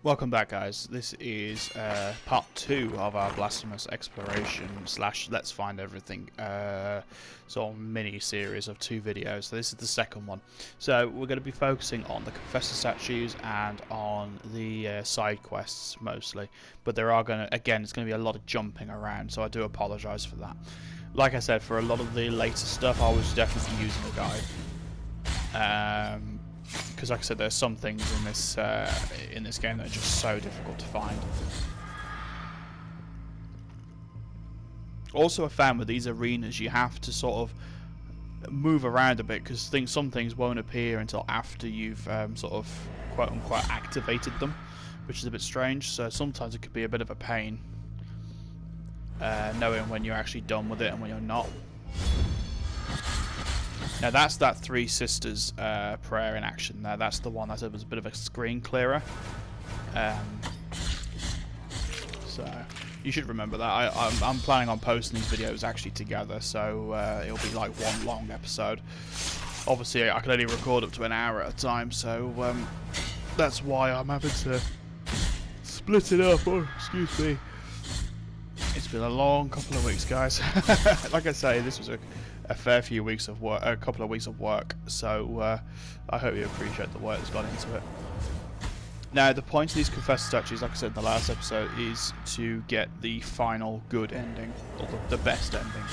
Welcome back, guys. This is part 2 of our Blasphemous exploration / Let's Find Everything sort of mini series of 2 videos. So this is the second one. So we're going to be focusing on the Confessor statues and on the side quests mostly. But there are going to, again, it's going to be a lot of jumping around, so I do apologise for that. Like I said, for a lot of the later stuff, I was definitely using a guide. Because like I said, there's some things in this game that are just so difficult to find. Also, I found with these arenas you have to sort of move around a bit because some things won't appear until after you've sort of quote unquote activated them, which is a bit strange. So sometimes it could be a bit of a pain knowing when you're actually done with it and when you're not. Now that's that Three Sisters prayer in action. Now that's the one that was a bit of a screen clearer. So you should remember that. I'm planning on posting these videos actually together, so it'll be like one long episode. Obviously, I can only record up to an hour at a time, so that's why I'm having to split it up. Oh, excuse me. It's been a long couple of weeks, guys. Like I say, this was a fair few weeks of work, a couple of weeks of work, so I hope you appreciate the work that's gone into it. Now, the point of these Confessor statues, like I said in the last episode, is to get the final good ending, or the best ending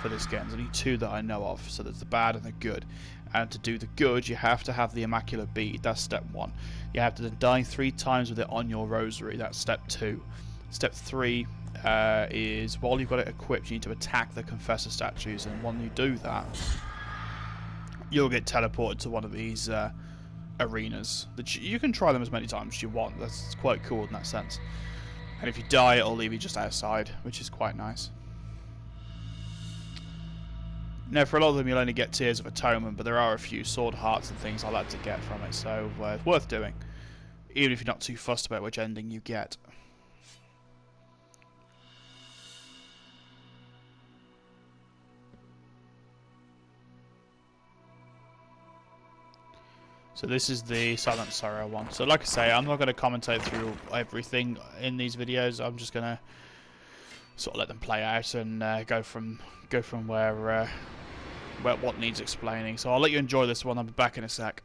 for this game. There's only 2 that I know of, so there's the bad and the good. And to do the good, you have to have the Immaculate Bead, that's step 1. You have to die 3 times with it on your rosary, that's step 2. Step 3 is while you've got it equipped, you need to attack the Confessor statues, and when you do that, you'll get teleported to one of these arenas. You can try them as many times as you want. That's quite cool in that sense. And if you die, it'll leave you just outside, which is quite nice. Now, for a lot of them, you'll only get Tears of Atonement, but there are a few sword hearts and things like that to get from it, so it's worth doing, even if you're not too fussed about which ending you get. So this is the Silent Sorrow one. So like I say, I'm not going to commentate through everything in these videos. I'm just going to sort of let them play out and go from where what needs explaining. So I'll let you enjoy this one. I'll be back in a sec.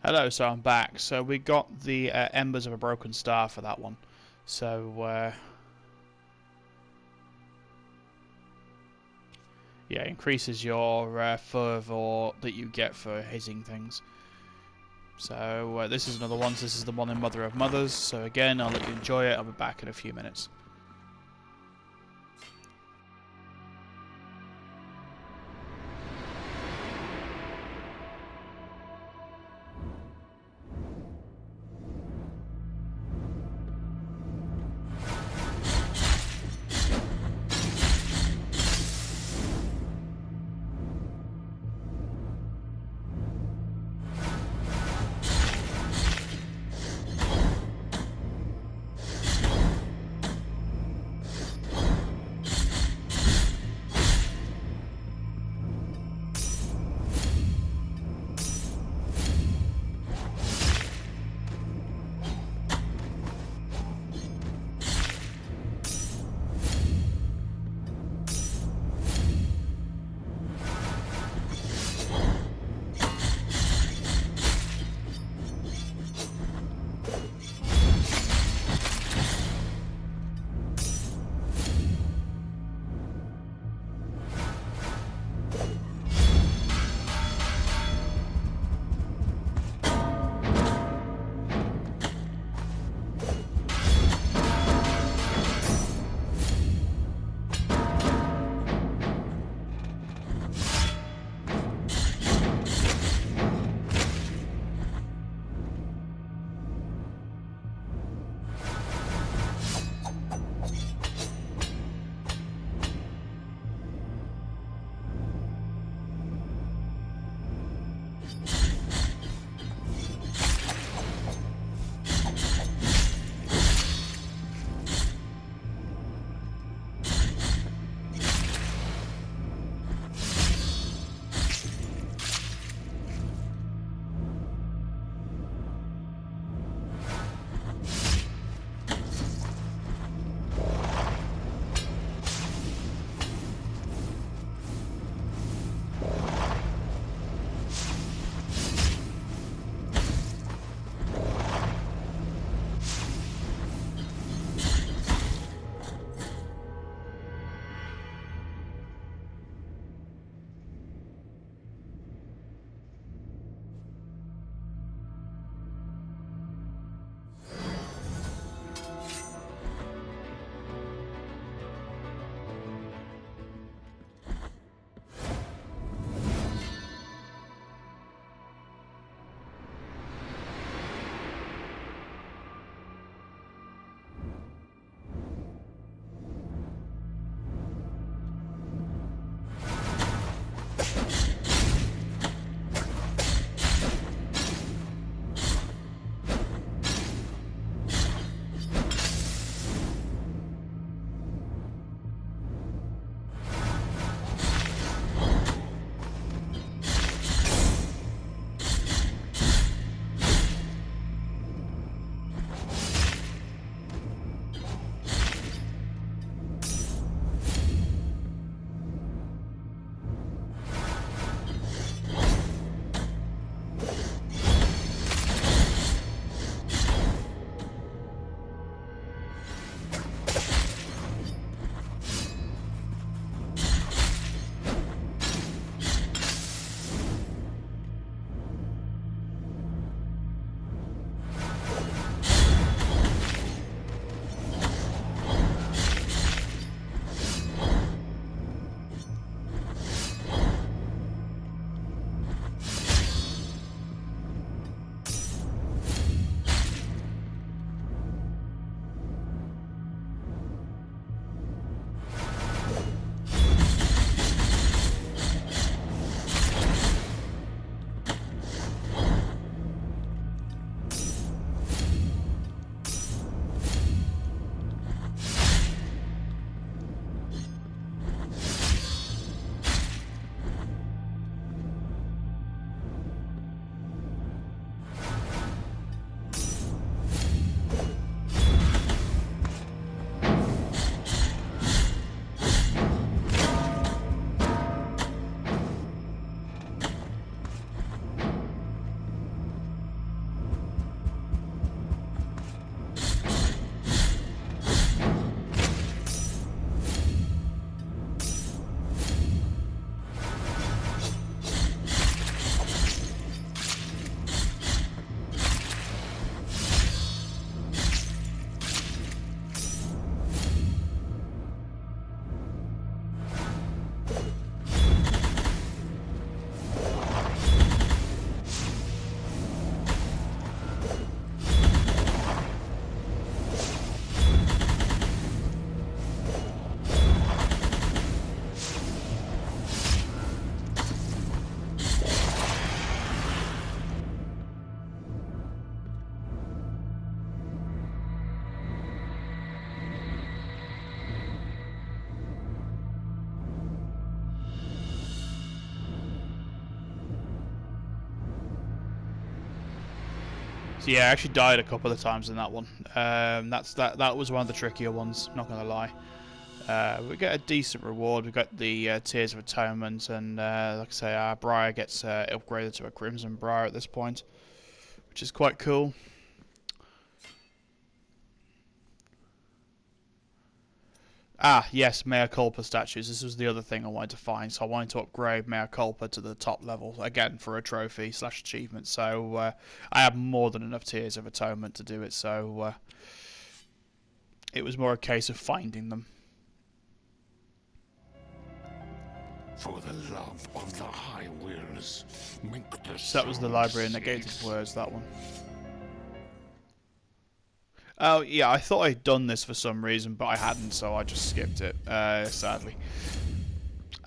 Hello, so I'm back. So we got the Embers of a Broken Star for that one. So, yeah, increases your fervor that you get for hitting things. So this is another one. So this is the one in Mother of Mothers. So again, I'll let you enjoy it. I'll be back in a few minutes. So yeah, I actually died a couple of times in that one. That was one of the trickier ones, not gonna lie. We get a decent reward. We got the Tears of Atonement, and like I say, our Briar gets upgraded to a Crimson Briar at this point, which is quite cool. Ah, yes, Mea Culpa statues. This was the other thing I wanted to find. So I wanted to upgrade Mea Culpa to the top level, again, for a trophy / achievement. So I have more than enough Tears of Atonement to do it, so it was more a case of finding them. For the love of the High Wills, make the So that was the Library of Negated Words, that one. Oh, yeah, I thought I'd done this for some reason, but I hadn't, so I just skipped it, sadly.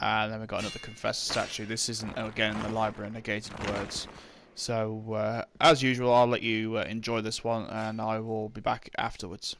And then we got another Confessor statue. This isn't, again, the Library of Negated Words. So, as usual, I'll let you enjoy this one, and I will be back afterwards.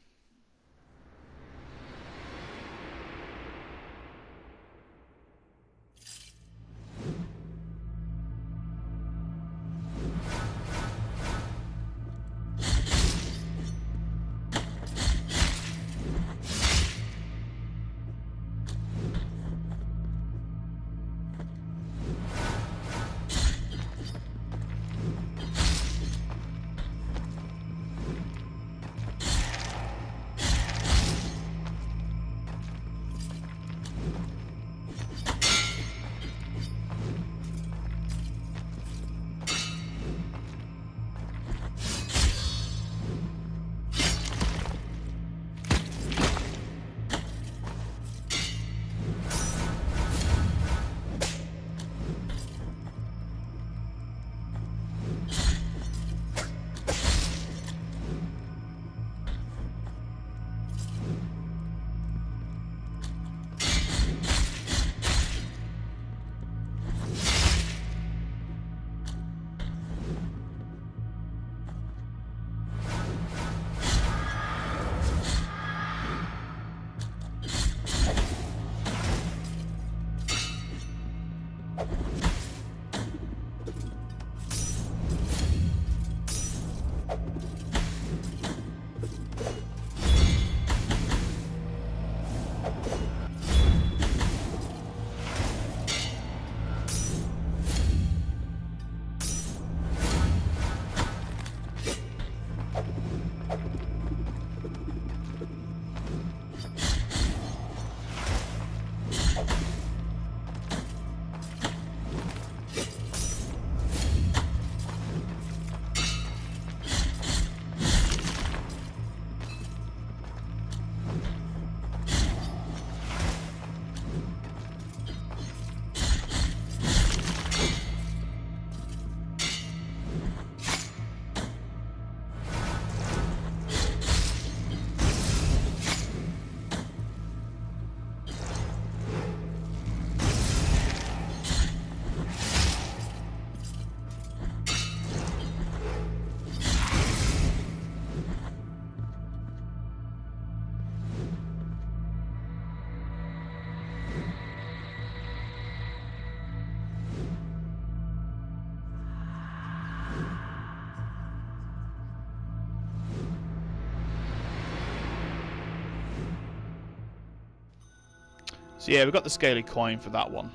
So yeah, we got the Scaly Coin for that one,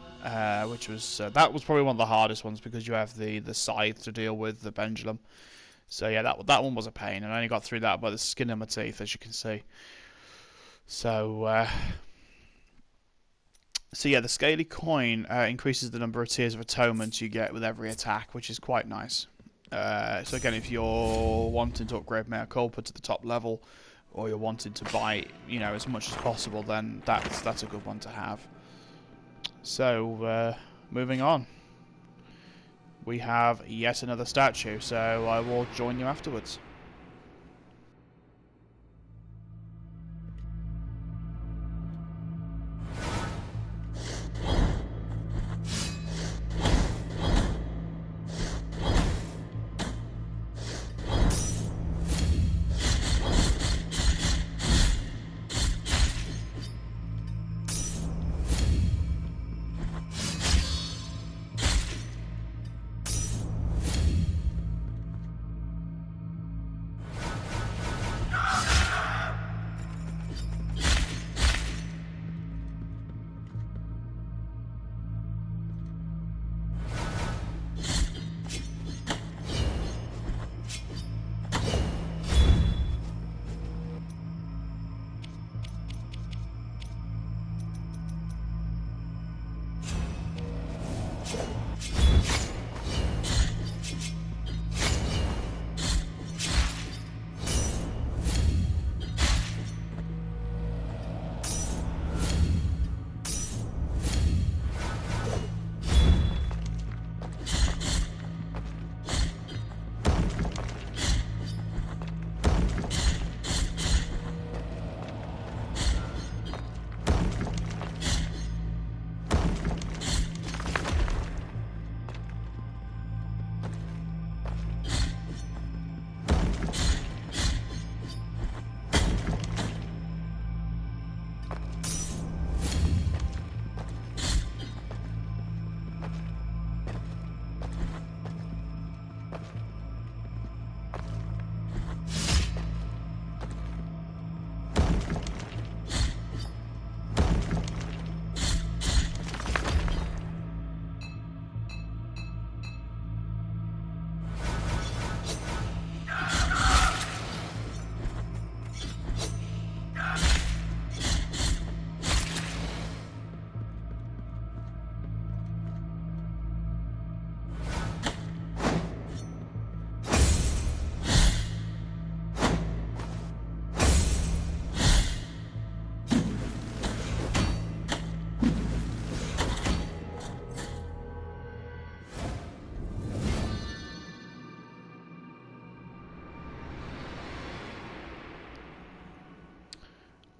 which was that was probably one of the hardest ones because you have the scythe to deal with, the pendulum. So yeah, that one was a pain, and I only got through that by the skin of my teeth, as you can see. So so yeah, the Scaly Coin increases the number of Tears of Atonement you get with every attack, which is quite nice. So again, if you're wanting to upgrade Mea Culpa to the top level, or you're wanting to buy, you know, as much as possible, then that's a good one to have. So moving on, we have yet another statue, so I will join you afterwards.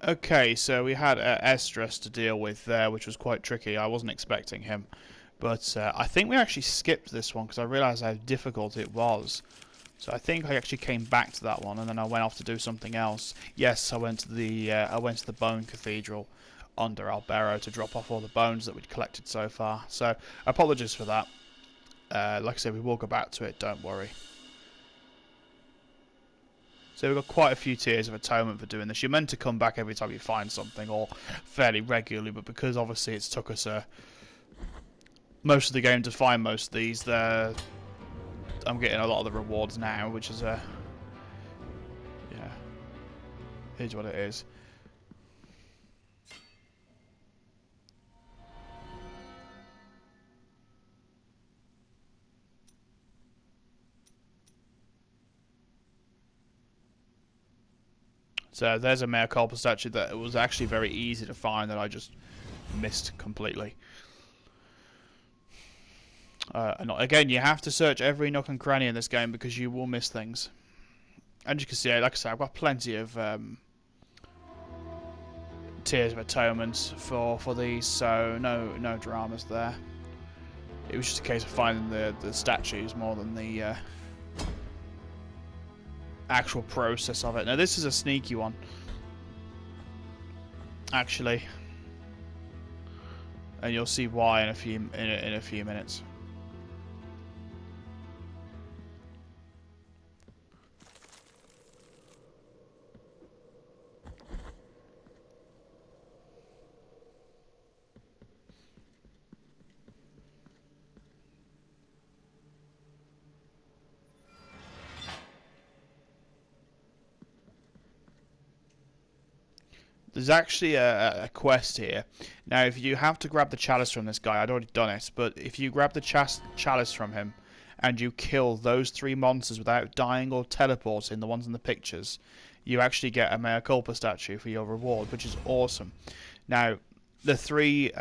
Okay, so we had Esdras to deal with there, which was quite tricky. I wasn't expecting him. But I think we actually skipped this one because I realised how difficult it was. So I think I actually came back to that one, and then I went off to do something else. Yes, I went to the Bone Cathedral under Albero to drop off all the bones that we'd collected so far. So apologies for that. Like I said, we will go back to it. Don't worry. So we've got quite a few tiers of atonement for doing this. You're meant to come back every time you find something, or fairly regularly, but because obviously it's took us most of the game to find most of these, I'm getting a lot of the rewards now, which is yeah, here's what it is. So there's a Mea Culpa statue that it was actually very easy to find that I just missed completely. And again, you have to search every nook and cranny in this game because you will miss things. And you can see, like I said, I've got plenty of tiers of atonement for these, so no dramas there. It was just a case of finding the statues more than the actual process of it. Now this is a sneaky one, actually, and you'll see why in a few minutes. There's actually a quest here. Now, if you have to grab the chalice from this guy, I'd already done it, but if you grab the chalice from him and you kill those 3 monsters without dying or teleporting, the ones in the pictures, you actually get a Mea Culpa statue for your reward, which is awesome. Now, the 3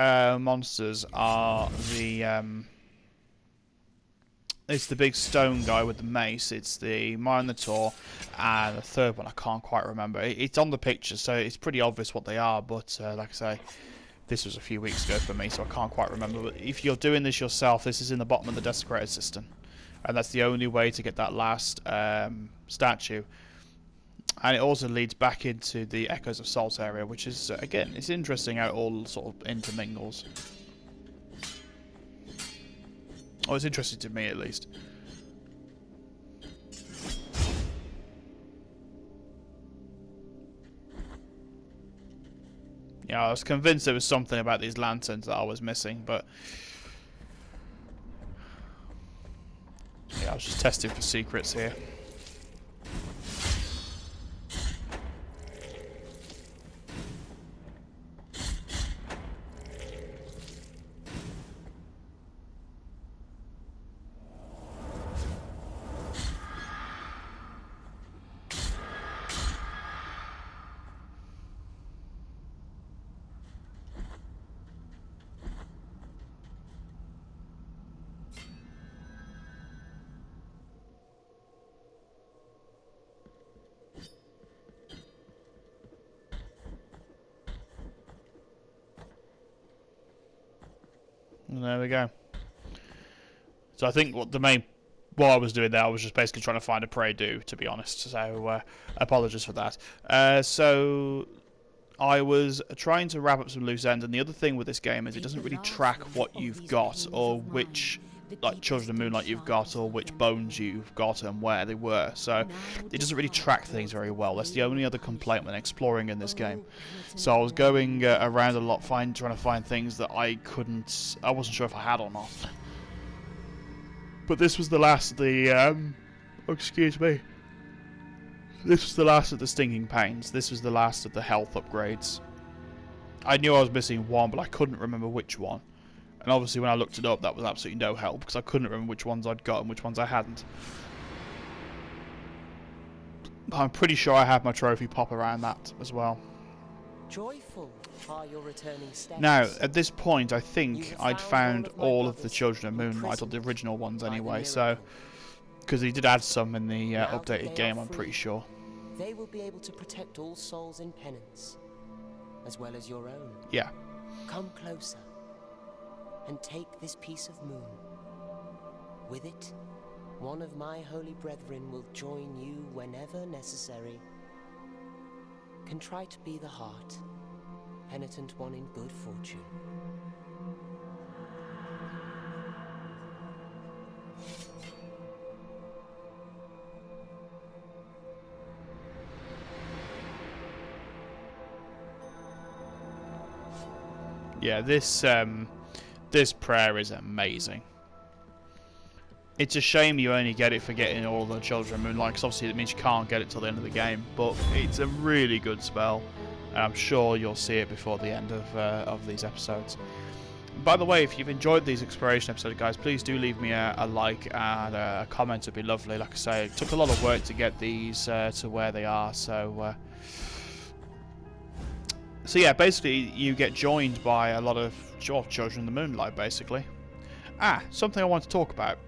monsters are it's the big stone guy with the mace, it's the Minotaur, and the third one I can't quite remember. It's on the picture, so it's pretty obvious what they are, but like I say, this was a few weeks ago for me, so I can't quite remember. But if you're doing this yourself, this is in the bottom of the Desecrated Cistern, and that's the only way to get that last statue. And it also leads back into the Echoes of Salt area, which is, again, it's interesting how it all sort of intermingles. Oh, it's interesting to me, at least. Yeah, I was convinced there was something about these lanterns that I was missing, but yeah, I was just testing for secrets here. And there we go. So I think what I was doing there, I was just basically trying to find a prey do, to be honest. So apologies for that. So I was trying to wrap up some loose ends, and the other thing with this game is it doesn't really track what you've got, or which like Children of Moonlight you've got, or which bones you've got and where they were. So it doesn't really track things very well. That's the only other complaint when exploring in this game. So I was going around a lot trying to find things that I wasn't sure if I had or not. But this was the last of the excuse me. This was the last of the Stinging Pains. This was the last of the health upgrades. I knew I was missing one, but I couldn't remember which one. And obviously when I looked it up, that was absolutely no help, because I couldn't remember which ones I'd got and which ones I hadn't. I'm pretty sure I had my trophy pop around that as well. Joyful are your returning steps. Now, at this point, I think I'd found all of the Children of Moonlight, or the original ones anyway, so... Because he did add some in the updated game, I'm pretty sure. They will be able to protect all souls in penance. as well as your own. Yeah. Come closer and take this piece of moon. With it, one of my holy brethren will join you whenever necessary. Contrite be the heart, Penitent One in good fortune. Yeah, this prayer is amazing. It's a shame you only get it for getting all the Children of Moonlight, because obviously it means you can't get it till the end of the game, but it's a really good spell, and I'm sure you'll see it before the end of these episodes. By the way, if you've enjoyed these exploration episodes, guys, please do leave me a like and a comment. It'd be lovely. Like I say, it took a lot of work to get these to where they are, so yeah, basically you get joined by a lot of Children of the Moonlight, basically. Something I want to talk about.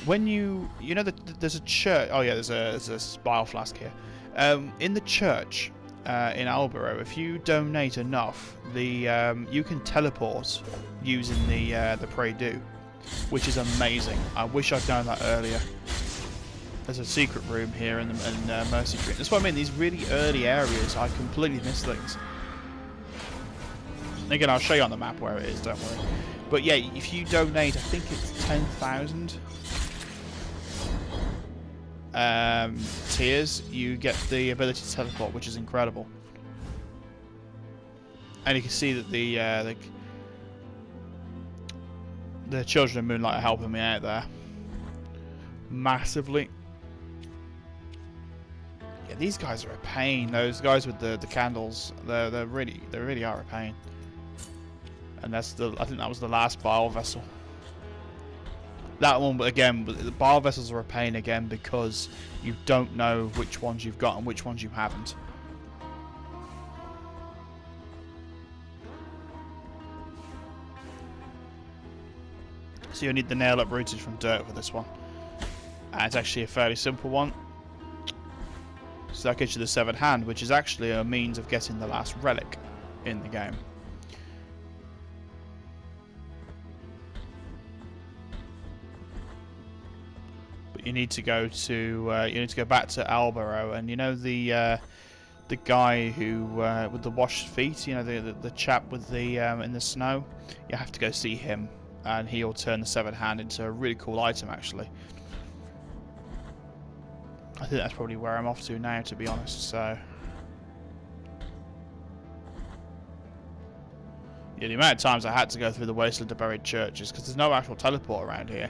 When you know that there's a church. Oh yeah, there's a bile flask here. In the church in Albero, if you donate enough, you can teleport using the pray-do, which is amazing. I wish I'd known that earlier. There's a secret room here in Mercy Dream. That's what I mean. These really early areas, I completely miss things. Again, I'll show you on the map where it is. Don't worry. But yeah, if you donate, I think it's 10,000 tiers, you get the ability to teleport, which is incredible. And you can see that the Children of Moonlight are helping me out there massively. Yeah, these guys are a pain. Those guys with the candles, they really are a pain. And I think that was the last bile vessel. That one, but again, the bile vessels are a pain again because you don't know which ones you've got and which ones you haven't. So you need the nail uprooted from dirt for this one. And it's actually a fairly simple one. So that gets you the severed hand, which is actually a means of getting the last relic in the game. But you need to go back to Albero, and you know the guy who with the washed feet, you know the chap with the in the snow. You have to go see him, and he'll turn the severed hand into a really cool item actually. I think that's probably where I'm off to now, to be honest, so... Yeah, the amount of times I had to go through the Wasteland of Buried Churches, because there's no actual teleport around here.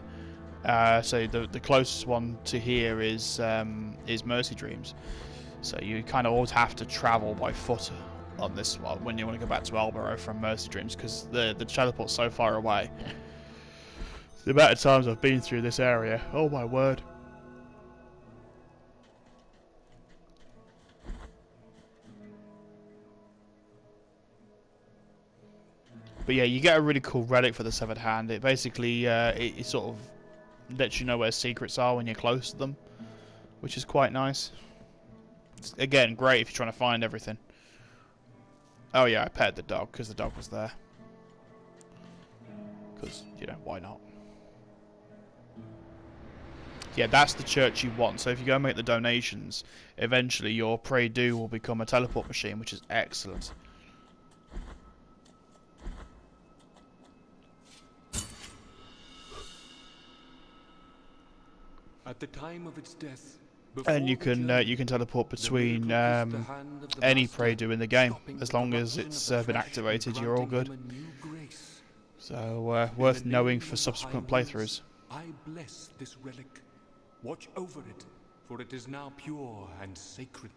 So the closest one to here is Mercy Dreams. So you kind of always have to travel by foot on this one when you want to go back to Albero from Mercy Dreams, because the teleport's so far away. The amount of times I've been through this area, oh my word. But yeah, you get a really cool relic for the severed hand. It basically it sort of lets you know where secrets are when you're close to them, which is quite nice. It's, again, great if you're trying to find everything. Oh yeah, I pet the dog because the dog was there. Because, you know, why not? Yeah, that's the church you want. So if you go and make the donations, eventually your pray-do will become a teleport machine, which is excellent. At the time of its death, and you can teleport between any pray-do in the game, as long as it's been activated. You're all good. So worth knowing for subsequent playthroughs. I bless this relic. Watch over it, for it is now pure and sacred.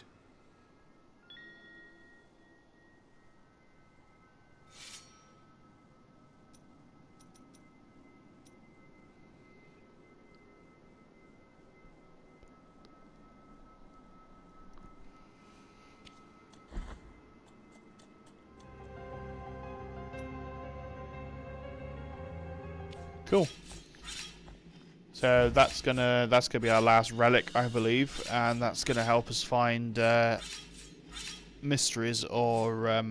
Cool. So that's gonna be our last relic, I believe, and that's gonna help us find mysteries or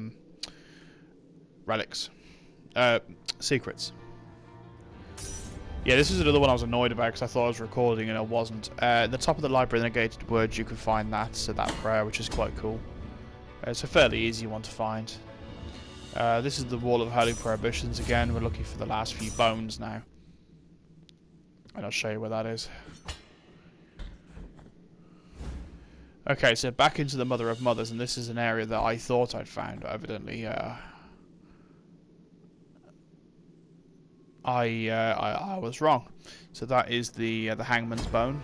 relics. Secrets. Yeah, this is another one I was annoyed about because I thought I was recording and I wasn't. At the top of the library in the gated words, you can find that, so that prayer, which is quite cool. It's a fairly easy one to find. This is the Wall of Holy Prohibitions again. We're looking for the last few bones now. And I'll show you where that is. Okay, so back into the Mother of Mothers, and this is an area that I thought I'd found, evidently. I was wrong. So that is the Hangman's Bone.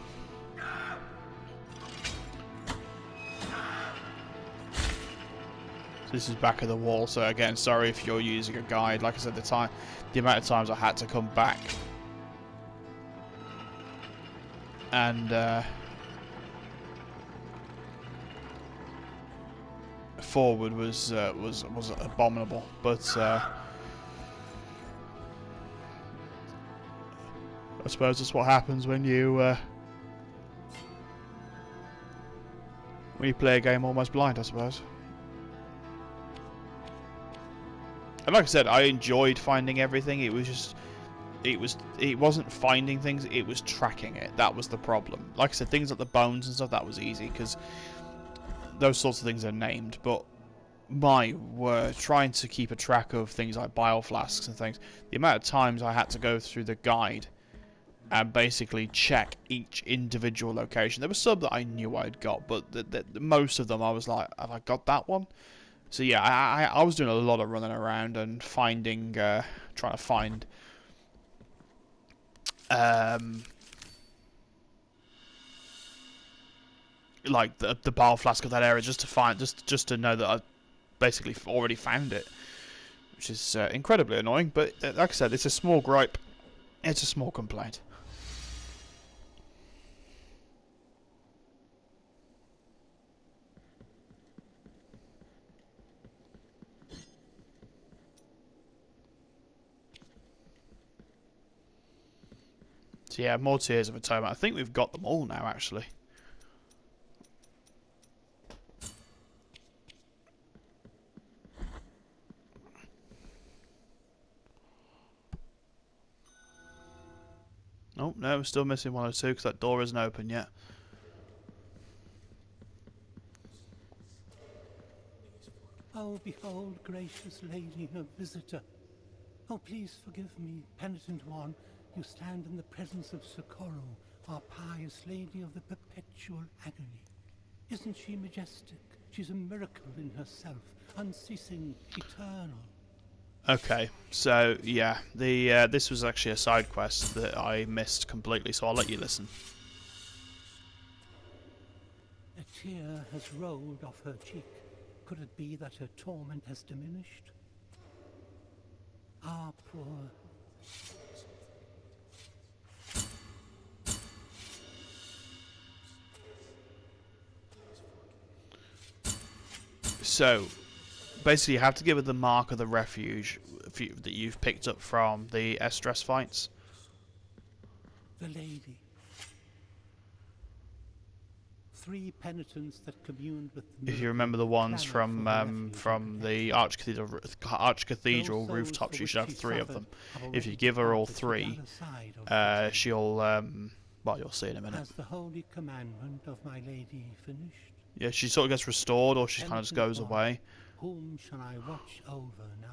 So this is back of the wall. So again, sorry if you're using a guide. Like I said, the amount of times I had to come back and forward was abominable, but. I suppose that's what happens when you play a game almost blind, I suppose. And like I said, I enjoyed finding everything. It was just, it wasn't finding things, it was tracking it. That was the problem. Like I said, things like the bones and stuff, that was easy because those sorts of things are named. But my word, trying to keep a track of things like bile flasks and things, the amount of times I had to go through the guide and basically check each individual location. There were some that I knew I'd got, but most of them I was like, have I got that one? So yeah, I was doing a lot of running around and finding, trying to find like the bile flask of that area, just to find, just to know that I basically already found it, which is incredibly annoying. But like I said, it's a small gripe, it's a small complaint. So yeah, more Tears of Atonement. I think we've got them all now, actually. Oh, no, we're still missing one or two because that door isn't open yet. Oh, behold, gracious lady, a visitor. Oh, please forgive me, Penitent One. You stand in the presence of Socorro, our pious lady of the perpetual agony. Isn't she majestic? She's a miracle in herself, unceasing, eternal. Okay, so yeah, this was actually a side quest that I missed completely, so I'll let you listen. A tear has rolled off her cheek. Could it be that her torment has diminished? Ah, poor... So, basically you have to give her the mark of the refuge that you've picked up from the Estress fights. The lady. 3 penitents that communed with the If you remember the ones from the Archcathedral rooftops, you should have 3 of them. If you give her all 3, she'll, well, you'll see in a minute. Has the holy commandment of my lady finished? Yeah, she sort of gets restored, or she kind of just goes away. Whom shall I watch over now?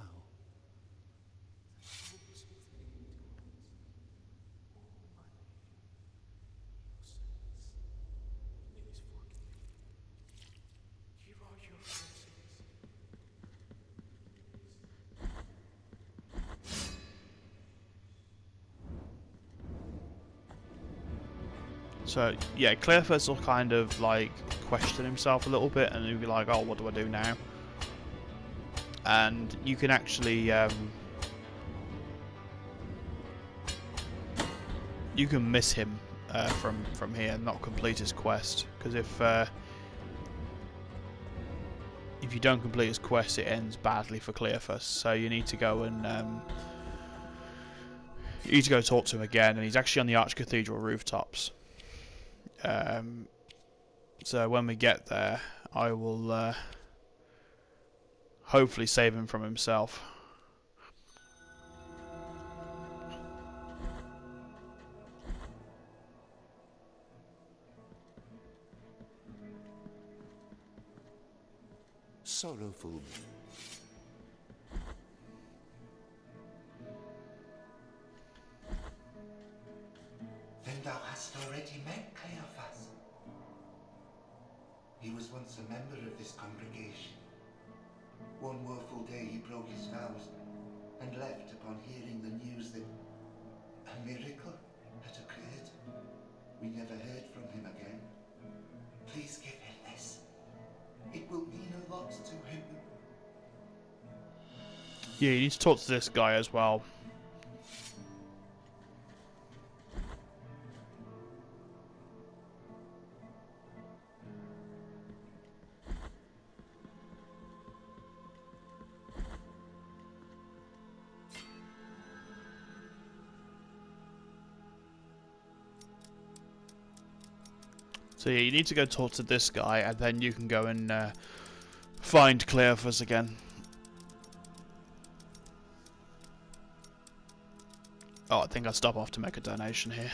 So, yeah, Clearface will kind of, like, question himself a little bit, and he'll be like, oh, what do I do now? And you can actually, you can miss him from here and not complete his quest, because if you don't complete his quest, it ends badly for Clearface. So you need to go and you need to go talk to him again, and he's actually on the Archcathedral rooftops. So when we get there, I will hopefully save him from himself. Sorrowful. Then thou hast already met Cleophas. He was once a member of this congregation. One woeful day he broke his vows and left upon hearing the news that a miracle had occurred. We never heard from him again. Please give him this. It will mean a lot to him. Yeah, you need to talk to this guy as well. So yeah, you need to go talk to this guy, and then you can go and find Cleophas again. Oh, I think I'll stop off to make a donation here.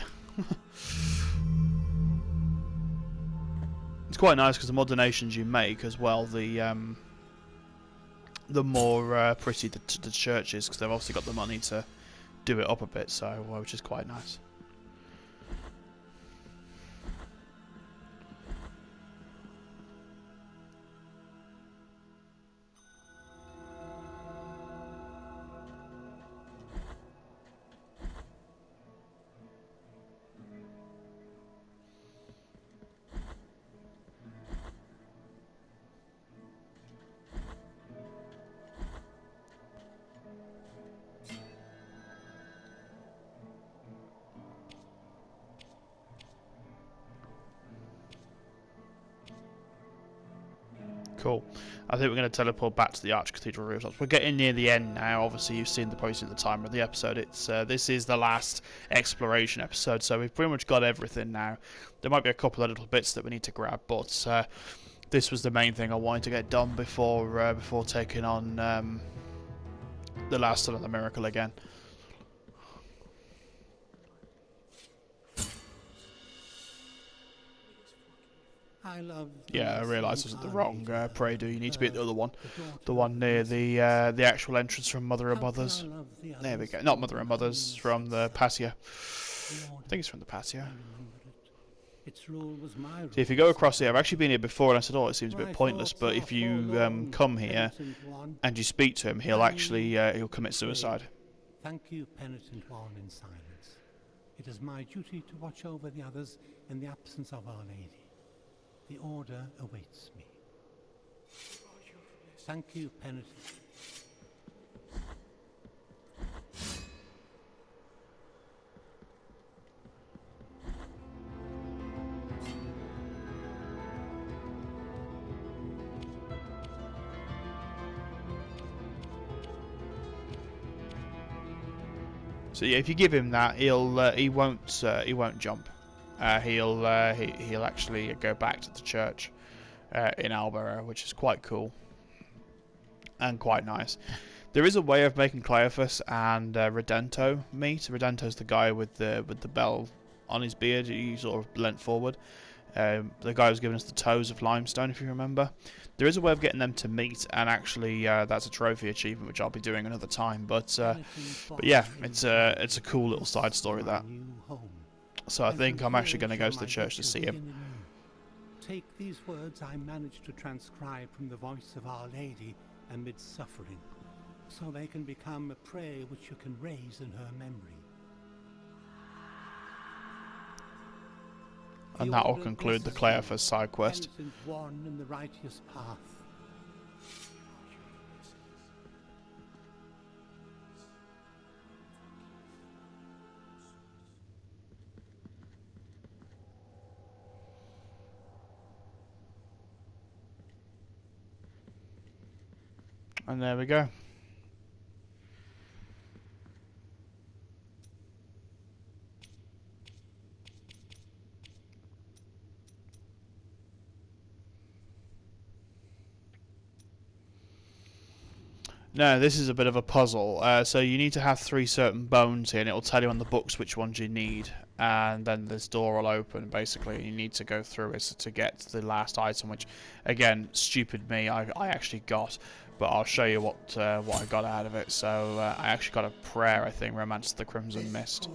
It's quite nice because the more donations you make as well, the more pretty the church is, because they've obviously got the money to do it up a bit, so which is quite nice. Cool. I think we're going to teleport back to the Archcathedral rooftops. We're getting near the end now. Obviously, you've seen the posting at the time of the episode. It's this is the last exploration episode, so we've pretty much got everything now. There might be a couple of little bits that we need to grab, but this was the main thing I wanted to get done before taking on the last son of the miracle again. Yeah, I realised I was at the wrong Prado. You need to be at the other one. The one near the actual entrance from Mother and Mother's. There we go. Not Mother and Mother's, from the patio. I think it's from the patio. So if you go across here, I've actually been here before and I said, oh, it seems a bit pointless, but if you come here and you speak to him, he'll actually he'll commit suicide. Thank you, Penitent One, in silence. It is my duty to watch over the others in the absence of Our Lady. The order awaits me. Thank you, Penitent. So yeah, if you give him that, he won't jump. He'll actually go back to the church in Albera, which is quite cool and quite nice. There is a way of making Cleophas and Redento meet. Redento's the guy with the bell on his beard. He sort of leant forward. The guy who's given us the toes of limestone, if you remember. There is a way of getting them to meet, and actually that's a trophy achievement, which I'll be doing another time. But yeah, it's a cool little side story, that. So I think I'm actually going to go to the church to see him. Take these words I managed to transcribe from the voice of Our Lady amid suffering, so they can become a prayer which you can raise in her memory. And that will conclude the Cleophas side quest. Penitent One in the righteous path. And there we go. No, this is a bit of a puzzle. So you need to have 3 certain bones here, and it'll tell you on the books which ones you need. And then this door will open, basically. You need to go through it to get the last item, which, again, stupid me, I actually got. But I'll show you what I got out of it. So I actually got a prayer, I think, Romance of the Crimson Mist.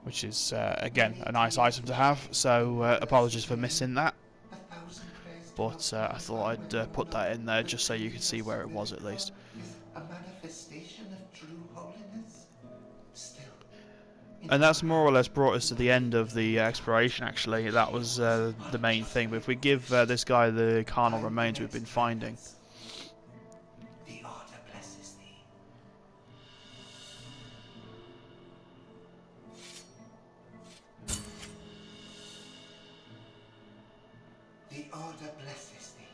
Which is, again, a nice item to have. So apologies for missing that. But I thought I'd put that in there just so you could see where it was at least. Is a manifestation of true holiness. Still, And that's more or less brought us to the end of the exploration, actually. That was the main thing. But if we give this guy the carnal remains we've been finding... the Order blesses thee. The Order blesses thee,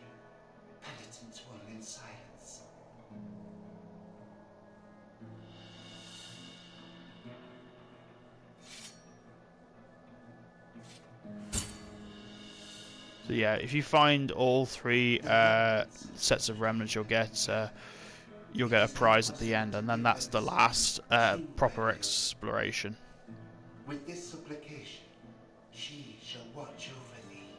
Penitent One in silence. So yeah, if you find all 3 sets of remnants, you'll get a prize at the end, and then that's the last proper exploration. With this supplication, she shall watch over thee.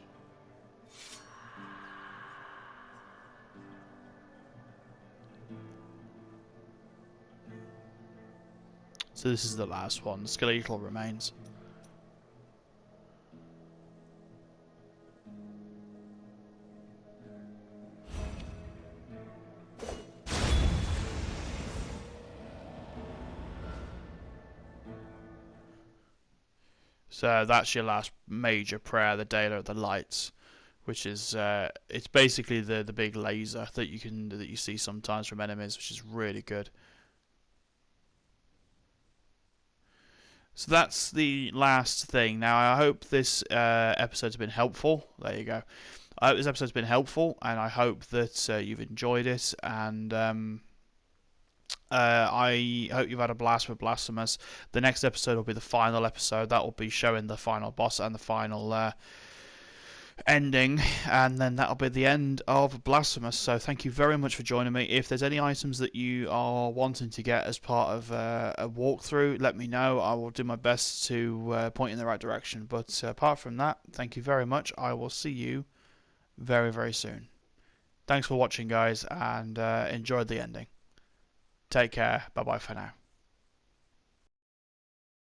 So this is the last one, skeletal remains. So that's your last major prayer, the Dale of the Lights, which is it's basically the big laser that you see sometimes from enemies, which is really good. So that's the last thing. Now I hope this episode's been helpful. There you go. I hope this episode's been helpful, and I hope that you've enjoyed it, and I hope you've had a blast with Blasphemous. The next episode will be the final episode. That will be showing the final boss and the final ending, and then that'll be the end of Blasphemous. So thank you very much for joining me. If there's any items that you are wanting to get as part of a walkthrough, let me know. I will do my best to point you in the right direction. But apart from that, thank you very much. I will see you very, very soon. Thanks for watching, guys, and enjoy the ending. Take care. Bye-bye for now.